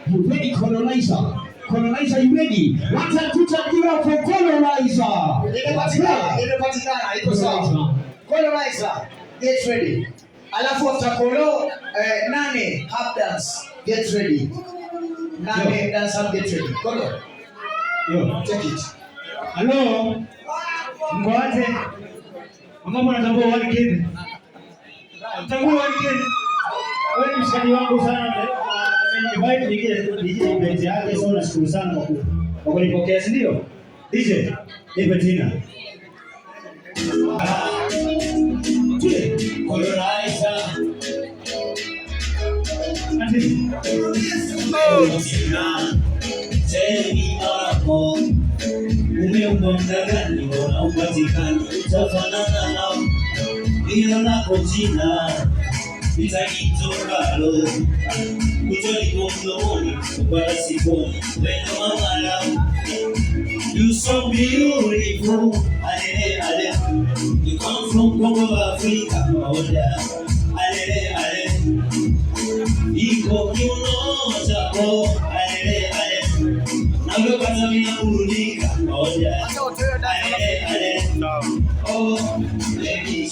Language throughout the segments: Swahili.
You ready, colonizer? Colonizer, you ready? What time to take you out for colonizer? Imepatikana, iko sawa. Colonizer, get ready. Alafu after kolo, nane, half dance, get ready. Nane, dance up, get ready. Kolo. Yo, take it. Hello? Mkoaje? Mama natambua one kid. Natambua one kid. Wewe ni mshikaji wangu sana. Invite DJ event yake, so nashukuru sana kwa kunipokea, si ndio? DJ, nipe tena. Colonizer. Tell me hapo umeumba gani mbona upatikani utafanana nao hilo lako jina nitakitokalo kutoliko mdomoni wala siponi wendo mamala you so beautiful alele ale you come from Congo Africa oda alele ale iko kiuno chako alele ale nawe kwanza mina kurudika oda alele ale oh baby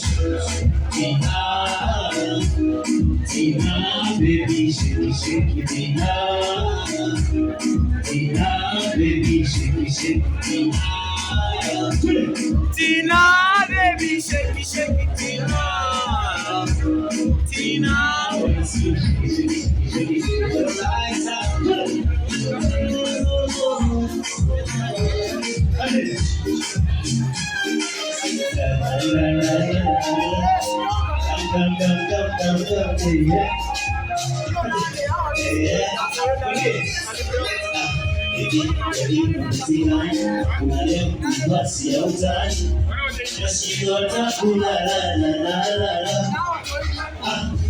Tina, baby, shake, shake, Tina, baby, shake, shake, Tina, baby, shake, shake, Tina,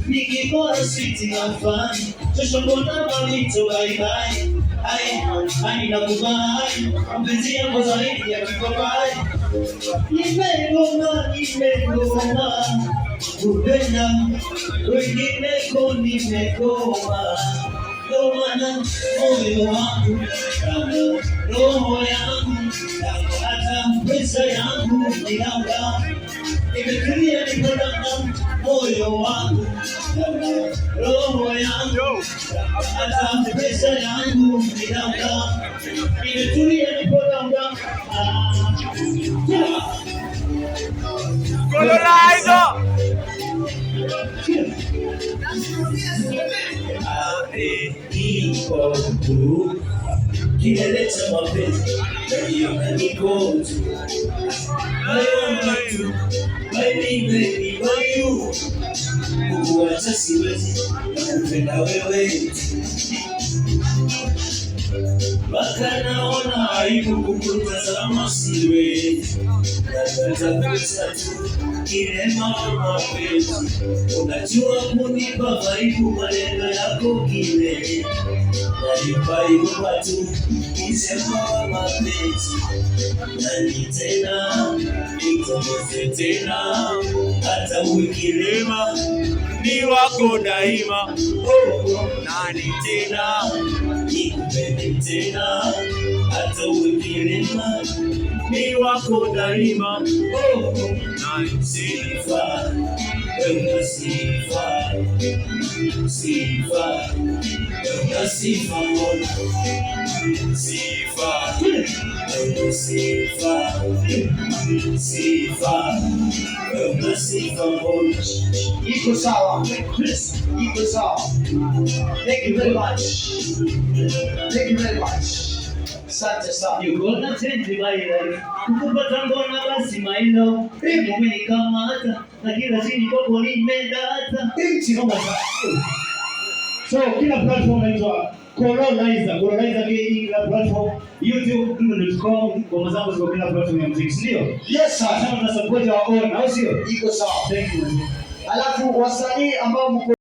nikikora sweet na fun tushongona mamito bye bye ai nakubai mpenzi yangu zaidi ya kipapai nimegoma kupenda wengine nimegoma ndo maana moyo wangu roho yangu hata pesa yangu ninaomba imetulia niponanga moyo wangu roho yangu hata pesa yangu ninaomba imetulia niponanga Colonizer. Iko tu kilele cha mapenzi ndio niko tu baby you kukuacha siwezi nakupenda wewe mpaka naona aibu kukutazama siwezi nataka tu ile mama penzi unajua kunipa vaibu maneno yako kile nalipa hivyo watu kisema mapenzi nani tena nitomeze tena hata ukilema Ni wako daima. nani tena nikupende tena hata ukilema Ni wako daima. Sifa, una sifa, sifa, una sifa moja, sifa, una sifa, sifa, una sifa moja. Iko sawa. Iko sawa. Thank you very much. Thank you very much. Asante sana. You gonna change my life. Kukupata mbona basi mailo. Umenikamata na kila chini kwako nimedata. So kila platform inaitwa Colonizer. Colonizer ni kila platform. YouTube, Google.com, ngoma zangu ziko kila platform ya muziki, ndio? Yes sir. Sasa tuna support our own, au sio? Iko sawa. Thank you. Alafu wasanii ambao